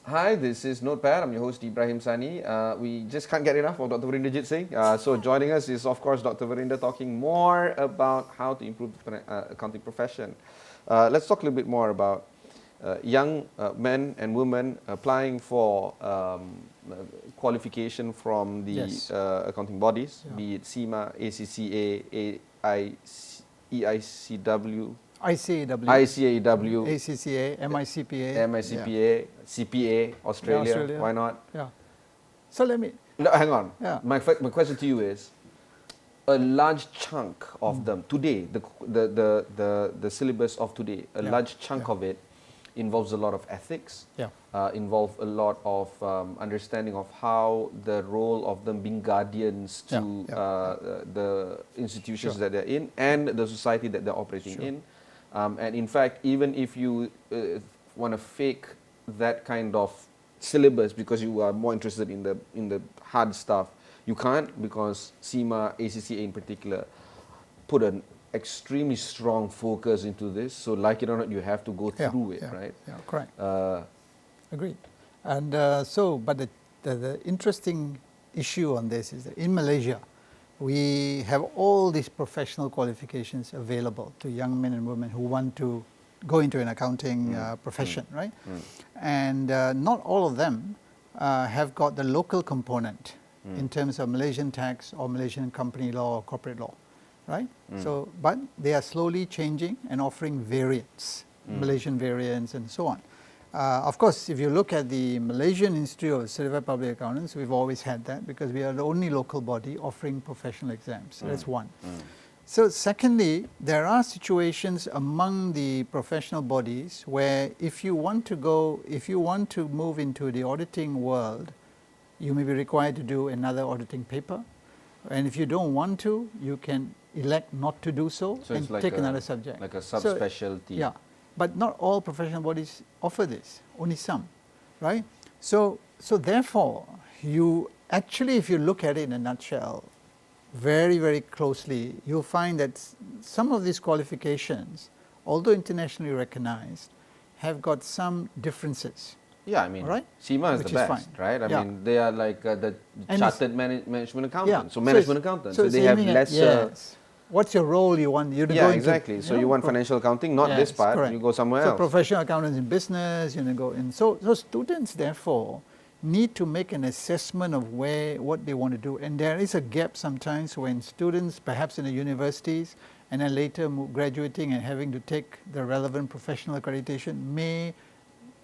Hi, this is Notepad. I'm your host, Ibrahim Sani. We just can't get enough of Dr. Veerinderjeet Singh. So joining us is, of course, Dr. Verinder talking more about how to improve the accounting profession. Let's talk a little bit more about young men and women applying for qualification from the accounting bodies, be it CIMA, ACCA, EICW, ACCA, MICPA, CPA, Australia, why not? Yeah. So let me... No, hang on. Yeah. My question to you is, a large chunk of them today, the syllabus of today, a large chunk of it involves a lot of ethics, involve a lot of understanding of how the role of them being guardians to the institutions that they're in and the society that they're operating in. And in fact, even if you want to fake that kind of syllabus because you are more interested in the hard stuff, you can't, because CIMA, ACCA in particular, put an extremely strong focus into this. So like it or not, you have to go through it, right? Yeah, correct. Agreed. And but the interesting issue on this is that in Malaysia, we have all these professional qualifications available to young men and women who want to go into an accounting profession, right? And not all of them have got the local component in terms of Malaysian tax or Malaysian company law or corporate law, right? So, but they are slowly changing and offering variants, Malaysian variants and so on. Of course, if you look at the Malaysian Institute of Certified Public Accountants, we've always had that because we are the only local body offering professional exams. So that's one. So secondly, there are situations among the professional bodies where if you want to move into the auditing world, you may be required to do another auditing paper. And if you don't want to, you can elect not to do so and like take another subject. Like a subspecialty. So, but not all professional bodies offer this, only some, right? So therefore, you actually, if you look at it in a nutshell, very, very closely, you'll find that some of these qualifications, although internationally recognized, have got some differences. Yeah, I mean, CIMA is the best, right? I mean, they are like the chartered management accountants, so management accountants, so they have lesser... What's your role you want you to go into? Exactly. So you want financial accounting, not this part, correct. You go somewhere else. So professional accountants in business, you go in. So students, therefore, need to make an assessment of what they want to do. And there is a gap sometimes when students, perhaps in the universities, and then later graduating and having to take the relevant professional accreditation, may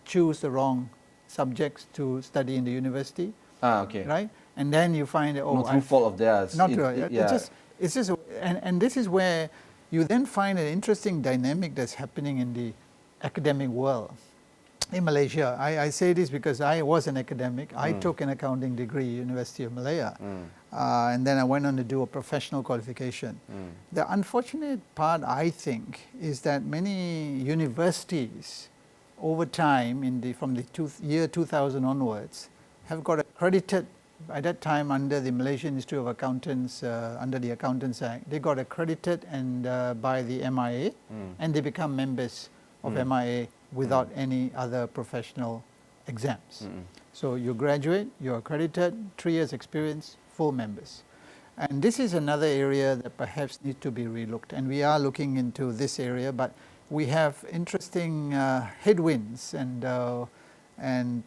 choose the wrong subjects to study in the university. Right? And then you find that, not through fault of theirs. Not it's just, and this is where you then find an interesting dynamic that's happening in the academic world. In Malaysia, I say this because I was an academic. I took an accounting degree at University of Malaya, and then I went on to do a professional qualification. The unfortunate part, I think, is that many universities over time, from the year 2000 onwards, have got accredited. By that time, under the Malaysian Institute of Accountants, under the Accountants Act, they got accredited and by the MIA, and they become members of MIA without any other professional exams. So you graduate, you're accredited, 3 years experience, full members. And this is another area that perhaps needs to be relooked, and we are looking into this area, but we have interesting headwinds and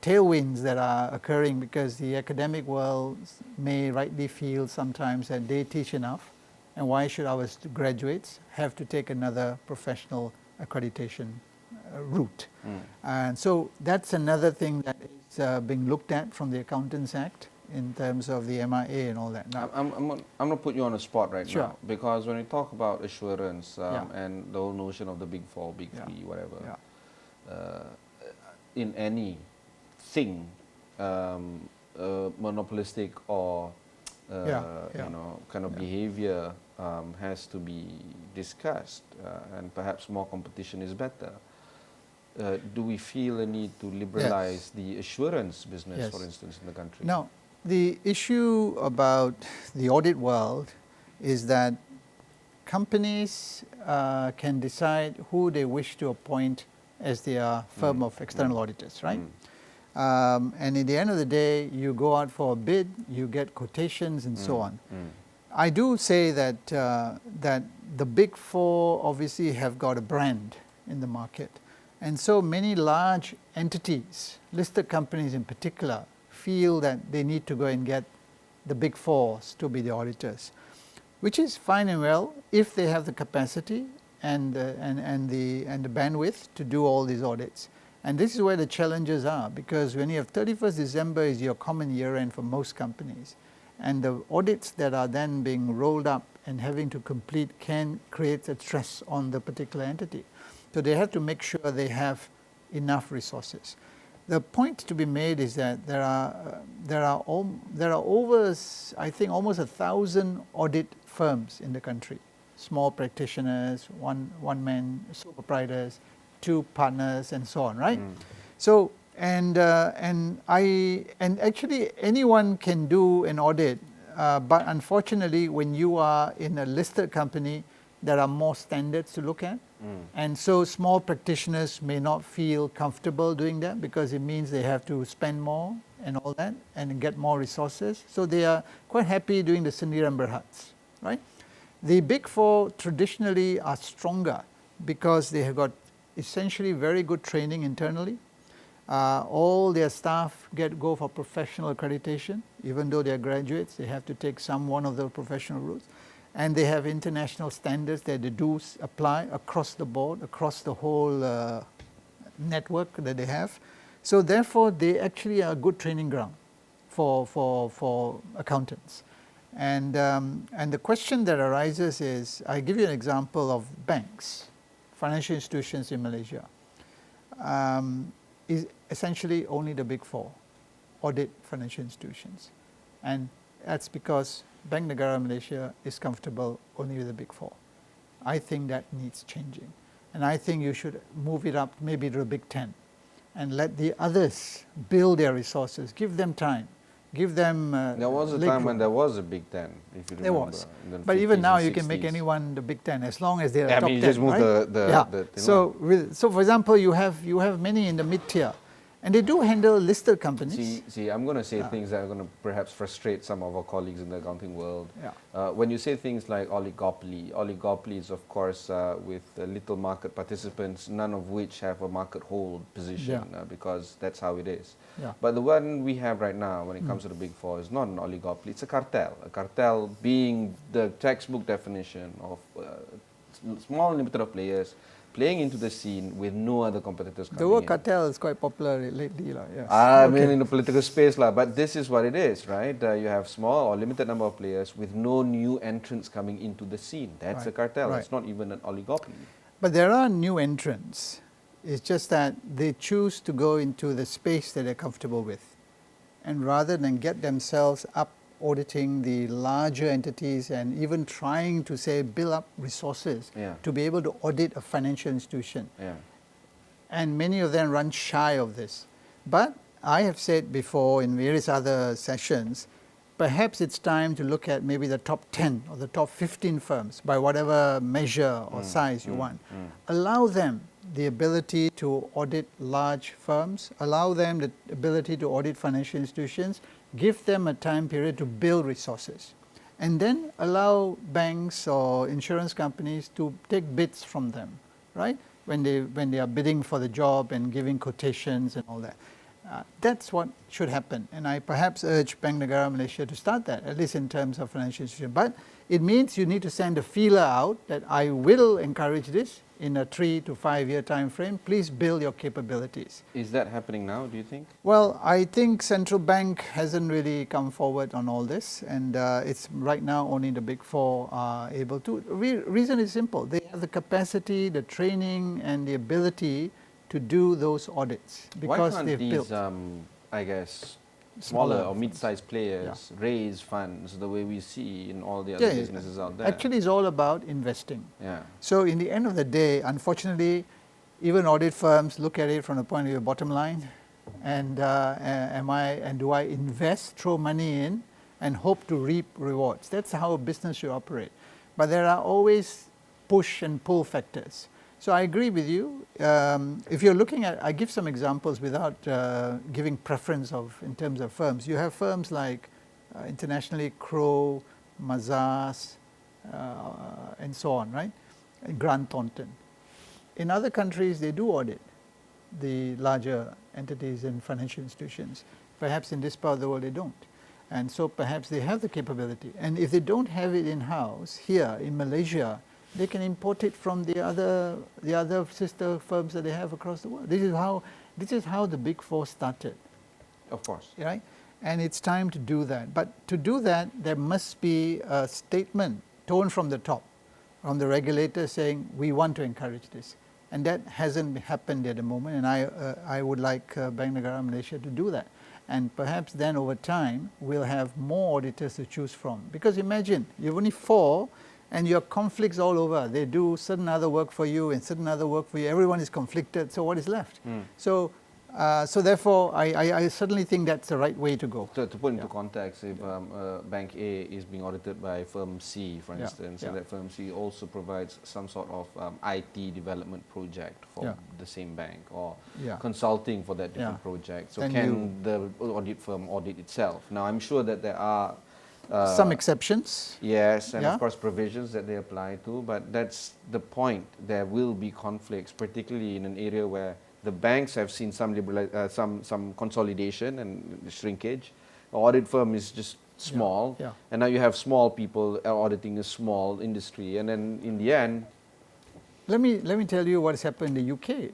tailwinds that are occurring because the academic world may rightly feel sometimes that they teach enough, and why should our graduates have to take another professional accreditation route? And so that's another thing that is being looked at from the Accountants Act in terms of the MIA and all that. Now, I'm going to put you on the spot right now, because when we talk about assurance and the whole notion of the big four, big three, whatever, in any thing, monopolistic or kind of behavior has to be discussed, and perhaps more competition is better. Do we feel a need to liberalize the assurance business, for instance, in the country? Now, the issue about the audit world is that companies can decide who they wish to appoint as their firm of external auditors, right? And at the end of the day, you go out for a bid, you get quotations and so on. I do say that, that the big four obviously have got a brand in the market. And so many large entities, listed companies in particular, feel that they need to go and get the big fours to be the auditors, which is fine and well if they have the capacity and the bandwidth to do all these audits. And this is where the challenges are, because when you have 31st December is your common year end for most companies, and the audits that are then being rolled up and having to complete can create a stress on the particular entity. So they have to make sure they have enough resources. The point to be made is that there are over, I think, almost 1,000 audit firms in the country. Small practitioners, one-man sole proprietors, 2 partners, and so on, right? So, and actually anyone can do an audit, but unfortunately when you are in a listed company, there are more standards to look at. And so small practitioners may not feel comfortable doing that because it means they have to spend more and all that and get more resources. So they are quite happy doing the Sendirian Berhats, right? The big four traditionally are stronger because they have got essentially very good training internally. All their staff go for professional accreditation. Even though they are graduates, they have to take one of the professional routes. And they have international standards that they do apply across the board, across the whole network that they have. So therefore, they actually are a good training ground for accountants. And the question that arises is, I give you an example of banks, financial institutions in Malaysia. Is essentially only the big four audit financial institutions. And that's because Bank Negara Malaysia is comfortable only with the big four. I think that needs changing. And I think you should move it up maybe to the big 10 and let the others build their resources, give them time, give them there was a time when there was a big 10, if you remember. There was. But even now you can make anyone the big 10 as long as they're top 10, you just move right? So for example, you have many in the mid-tier. And they do handle listed companies. See, I'm going to say things that are going to perhaps frustrate some of our colleagues in the accounting world. When you say things like oligopoly is of course with little market participants, none of which have a market hold position because that's how it is. But the one we have right now when it comes to the big four is not an oligopoly, it's a cartel. A cartel being the textbook definition of small limited of players playing into the scene with no other competitors coming in. The word cartel is quite popular lately. Yes. I mean in the political space, but this is what it is, right? You have small or limited number of players with no new entrants coming into the scene. That's a cartel. It's not even an oligopoly. But there are new entrants. It's just that they choose to go into the space that they're comfortable with. And rather than get themselves up auditing the larger entities and even trying to say build up resources to be able to audit a financial institution. And many of them run shy of this. But I have said before in various other sessions, perhaps it's time to look at maybe the top 10 or the top 15 firms by whatever measure or size you want. Allow them the ability to audit large firms, allow them the ability to audit financial institutions, give them a time period to build resources, and then allow banks or insurance companies to take bids from them, right? When they are bidding for the job and giving quotations and all that. That's what should happen. And I perhaps urge Bank Negara Malaysia to start that, at least in terms of financial institutions. But it means you need to send a feeler out that I will encourage this in a 3 to 5 year time frame. Please build your capabilities. Is that happening now, do you think? Well, I think central bank hasn't really come forward on all this, and it's right now only the big four are able to. Reason is simple. They have the capacity, the training, and the ability to do those audits because they've built. Why can't these, I guess, smaller or mid-sized players raise funds the way we see in all the other businesses out there? Actually, it's all about investing. So in the end of the day, unfortunately, even audit firms look at it from the point of view of bottom line. And do I invest, throw money in, and hope to reap rewards? That's how a business should operate. But there are always push and pull factors. So I agree with you. If you're looking at, I give some examples without giving preference in terms of firms. You have firms like internationally Crowe, Mazars, and so on, right? And Grant Thornton. In other countries, they do audit the larger entities and financial institutions. Perhaps in this part of the world, they don't. And so perhaps they have the capability. And if they don't have it in-house, here in Malaysia, they can import it from the other sister firms that they have across the world. This is how the Big Four started. Of course. Right? And it's time to do that. But to do that, there must be a statement torn from the top, from the regulator saying, we want to encourage this. And that hasn't happened at the moment, and I would like Bank Negara Malaysia to do that. And perhaps then over time, we'll have more auditors to choose from. Because imagine, you have only 4, and you have conflicts all over. They do certain other work for you and certain other work for you. Everyone is conflicted, so what is left? So therefore, I certainly think that's the right way to go. So to put into context, if Bank A is being audited by firm C, for instance, and that firm C also provides some sort of IT development project for the same bank, or consulting for that different project. So then can the audit firm audit itself? Now, I'm sure that there are some exceptions. Yes, and of course provisions that they apply to, but that's the point. There will be conflicts, particularly in an area where the banks have seen some some consolidation and shrinkage. The audit firm is just small, and now you have small people auditing a small industry, and then in the end. Let me tell you what has happened in the UK.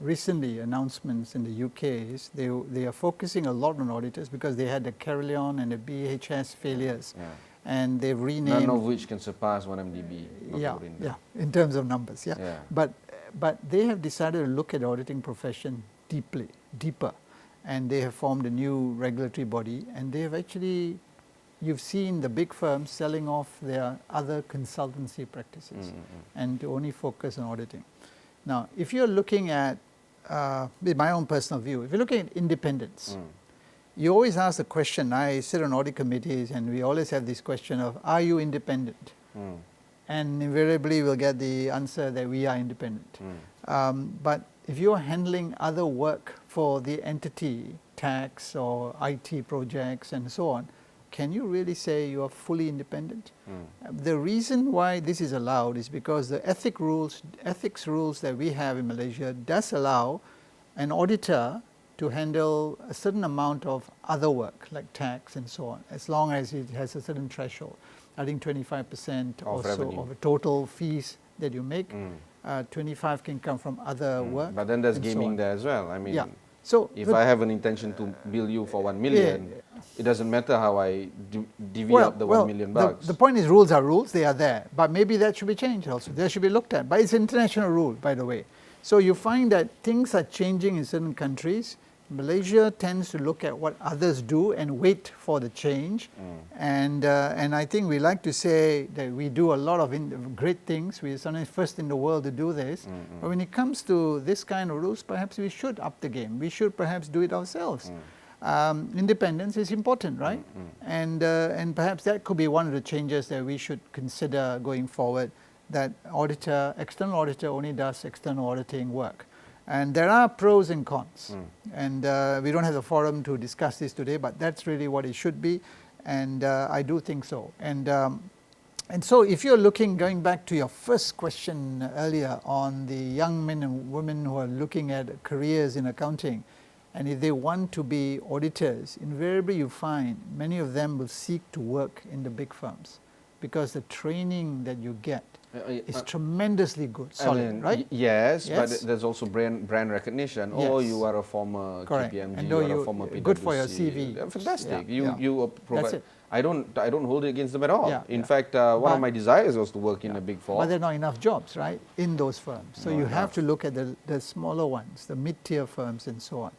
Recently, announcements in the UK is they are focusing a lot on auditors because they had the Carillon and the BHS failures, and they've renamed. None of which can surpass 1MDB. In terms of numbers, But they have decided to look at the auditing profession deeper, and they have formed a new regulatory body, and they have actually, you've seen the big firms selling off their other consultancy practices and to only focus on auditing. Now, if you're looking at, with my own personal view, if you're looking at independence, you always ask the question, I sit on audit committees and we always have this question of, are you independent? And invariably we'll get the answer that we are independent. But if you're handling other work for the entity, tax or IT projects and so on, can you really say you are fully independent? The reason why this is allowed is because the ethics rules that we have in Malaysia does allow an auditor to handle a certain amount of other work like tax and so on, as long as it has a certain threshold. I think 25% or so of the total fees that you make, 25 can come from other work. But then there's gaming there as well. I mean, so if I have an intention to bill you for 1 million, it doesn't matter how I divvy up the 1 million bucks. The point is, rules are rules, they are there. But maybe that should be changed also. That should be looked at. But it's an international rule, by the way. So you find that things are changing in certain countries. Malaysia tends to look at what others do and wait for the change. And I think we like to say that we do a lot of great things. We're sometimes first in the world to do this. But when it comes to this kind of rules, perhaps we should up the game. We should perhaps do it ourselves. Independence is important, right? And perhaps that could be one of the changes that we should consider going forward, that external auditor only does external auditing work. And there are pros and cons, and we don't have the forum to discuss this today, but that's really what it should be, and I do think so. And so if you're going back to your first question earlier on the young men and women who are looking at careers in accounting, and if they want to be auditors, invariably you find many of them will seek to work in the big firms, because the training that you get is tremendously good, solid, right? Yes, but there's also brand recognition. Oh, you are a former KPMG, and you are a former PwC. Good for your CV. Fantastic. You provide. That's it. I don't hold it against them at all. In fact, one of my desires was to work in a big firm. But there are not enough jobs, right, in those firms. So you have to look at the smaller ones, the mid-tier firms and so on.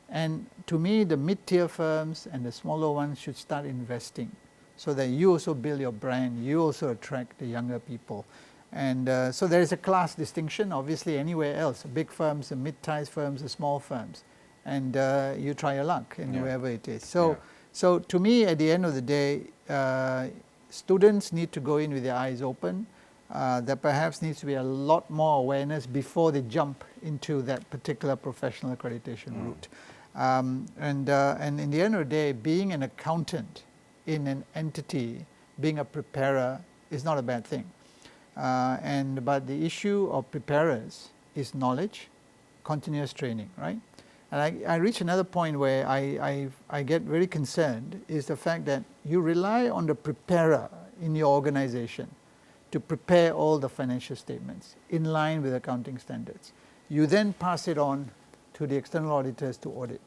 And to me, the mid-tier firms and the smaller ones should start investing, so that you also build your brand, you also attract the younger people. And so there is a class distinction, obviously, anywhere else, big firms, the mid-sized firms, the small firms. And you try your luck in wherever it is. So to me, at the end of the day, students need to go in with their eyes open. there perhaps needs to be a lot more awareness before they jump into that particular professional accreditation route. And in the end of the day, being an accountant in an entity, being a preparer is not a bad thing. But the issue of preparers is knowledge, continuous training, right? And I reach another point where I get very concerned is the fact that you rely on the preparer in your organization to prepare all the financial statements in line with accounting standards. You then pass it on to the external auditors to audit.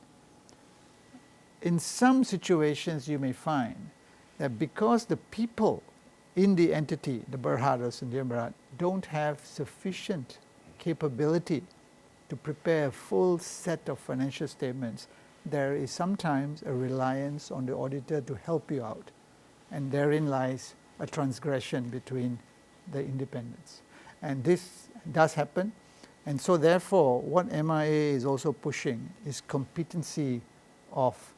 In some situations you may find that because the people in the entity, the Berhad or Sdn Bhd, don't have sufficient capability to prepare a full set of financial statements, there is sometimes a reliance on the auditor to help you out. And therein lies a transgression between the independence. And this does happen. And so therefore, what MIA is also pushing is competency of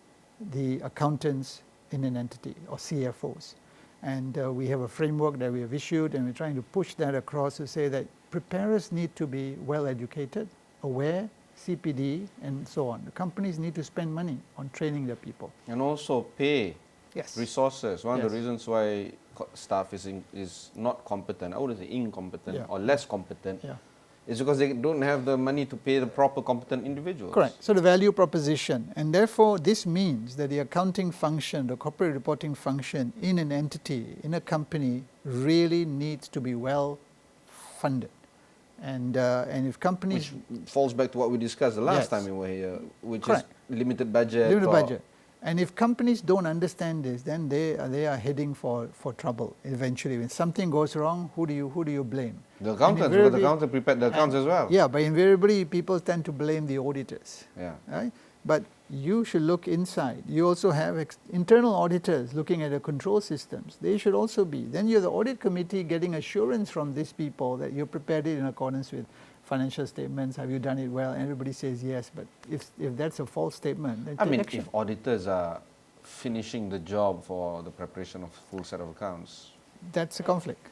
the accountants in an entity, or CFOs. And we have a framework that we have issued, and we're trying to push that across to say that preparers need to be well educated, aware, CPD, and so on. The companies need to spend money on training their people. And also pay Yes. resources. One of the reasons why staff is not competent, I wouldn't say incompetent or less competent, is because they don't have the money to pay the proper competent individuals. Correct. So the value proposition, and therefore this means that the accounting function, the corporate reporting function in an entity, in a company, really needs to be well funded. And if companies... Which falls back to what we discussed the last time we were here, which is limited budget. Limited budget. And if companies don't understand this, then they are heading for trouble eventually. When something goes wrong, who do you blame? The accountants, because the accountant prepared the accounts as well. Yeah, but invariably people tend to blame the auditors. Yeah. Right? But you should look inside. You also have internal auditors looking at the control systems. They should also be. Then you have the audit committee getting assurance from these people that you prepared it in accordance with financial statements. Have you done it well? Everybody says yes. But if that's a false statement, then take action. If auditors are finishing the job for the preparation of a full set of accounts, that's a conflict.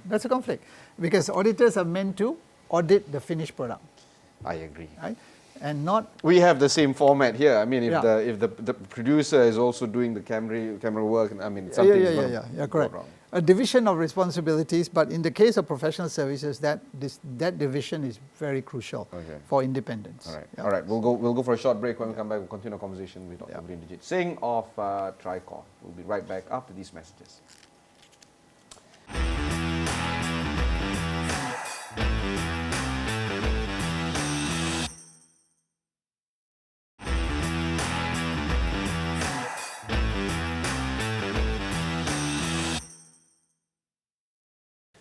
That's a conflict. Because auditors are meant to audit the finished product. I agree. Right? And not... We have the same format here. I mean, if the producer is also doing the camera work, I mean, something is going to go wrong. A division of responsibilities, but in the case of professional services, that division is very crucial for independence. All right. All right. We'll go for a short break. When we come back, we'll continue our conversation with Dr. Veerinderjeet Singh of Tricor. We'll be right back after these messages.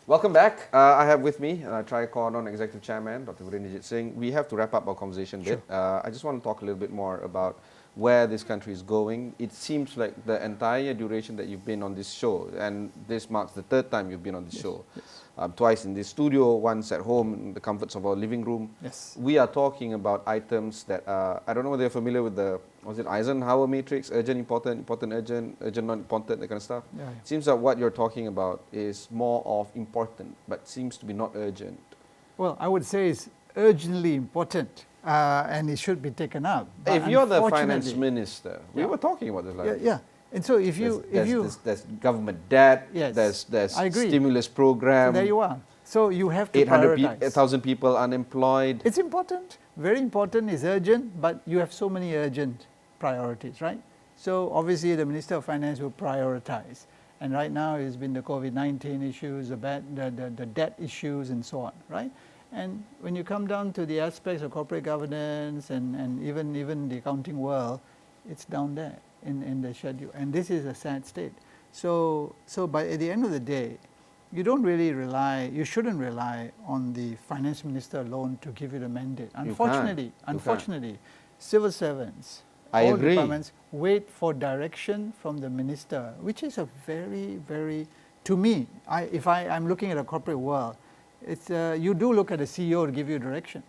Welcome back. I have with me Tricor Non-Executive Chairman, Dr. Veerinderjeet Singh. We have to wrap up our conversation a bit. I just want to talk a little bit more about where this country is going. It seems like the entire duration that you've been on this show, and this marks the third time you've been on this show, twice in this studio, once at home in the comforts of our living room. We are talking about items that, I don't know whether you're familiar with the, was it Eisenhower matrix, urgent, important, important, urgent, urgent, not important, that kind of stuff. It seems that what you're talking about is more of important, but seems to be not urgent. Well, I would say it's urgently important. And it should be taken up. But if you're the finance minister, we were talking about this last year. And so if there's government debt, there's stimulus program. So there you are. So you have to prioritize. 800,000 people unemployed. It's important, very important, it's urgent, but you have so many urgent priorities, right? So obviously the Minister of Finance will prioritize. And right now it's been the COVID-19 issues, the debt issues and so on, right? And when you come down to the aspects of corporate governance and even the accounting world, it's down there in the schedule. And this is a sad state. So at the end of the day, you don't really rely, you shouldn't rely on the finance minister alone to give you the mandate. Unfortunately, civil servants, all departments wait for direction from the minister, which is a very, very, to me, if I'm looking at a corporate world, it's, you do look at a CEO to give you direction,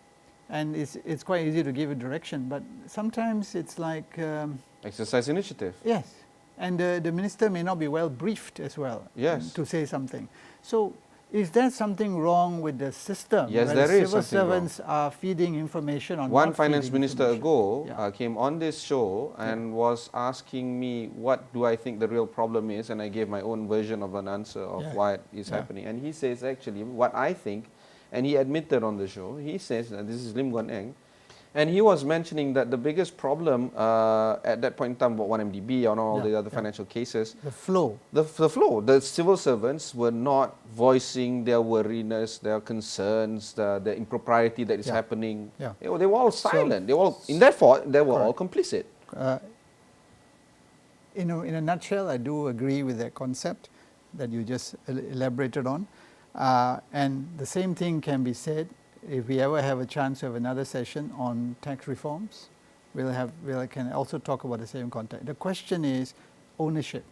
and it's quite easy to give you direction, but sometimes it's like... exercise initiative. Yes, and the minister may not be well briefed as well to say something. So Is there something wrong with the system? Yes, where there the is civil something wrong. servants are feeding information on One not finance feeding minister information? ago came on this show and was asking me what do I think the real problem is, and I gave my own version of an answer of what is happening. And he says actually what I think, and he admitted on the show, he says, and this is Lim Guan Eng, and he was mentioning that the biggest problem at that point in time about 1MDB and all the other financial cases, the flow. The flow. The civil servants were not voicing their worriness, their concerns, the impropriety that is happening. Yeah. They were all silent. They were all, in that fault, they were all complicit. In a nutshell, I do agree with that concept that you just elaborated on. And the same thing can be said if we ever have a chance to have another session on tax reforms. We can also talk about the same content. The question is ownership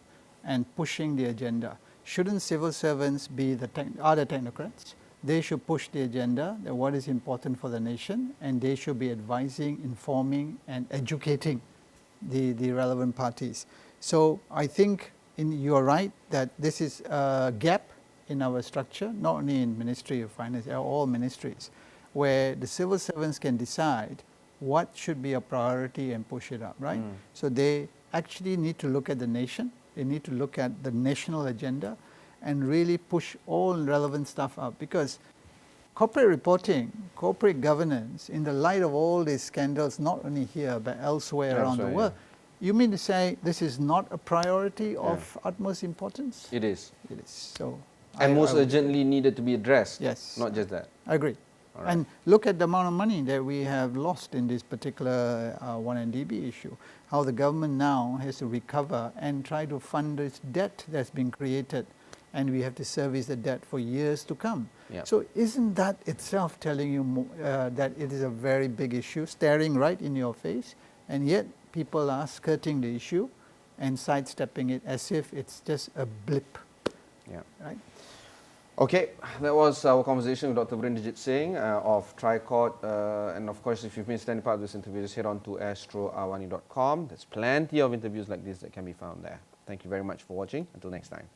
and pushing the agenda. Shouldn't civil servants be the technocrats? They should push the agenda, that what is important for the nation, and they should be advising, informing, and educating the relevant parties. So I think you are right that this is a gap in our structure, not only in Ministry of Finance, all ministries, where the civil servants can decide what should be a priority and push it up, right? So they actually need to look at the nation, they need to look at the national agenda and really push all relevant stuff up, because corporate reporting, corporate governance, in the light of all these scandals, not only here but elsewhere around the world, you mean to say this is not a priority of utmost importance? It is. It is. So, and most urgently needed to be addressed. Yes. Not just that. I agree. Right. And look at the amount of money that we have lost in this particular 1MDB issue. How the government now has to recover and try to fund this debt that's been created, and we have to service the debt for years to come. Yep. So isn't that itself telling you that it is a very big issue, staring right in your face, and yet people are skirting the issue and sidestepping it as if it's just a blip. Yeah. Right? Okay, that was our conversation with Dr. Veerinderjeet Singh of Tricor. And of course, if you've missed any part of this interview, just head on to astroawani.com. There's plenty of interviews like this that can be found there. Thank you very much for watching. Until next time.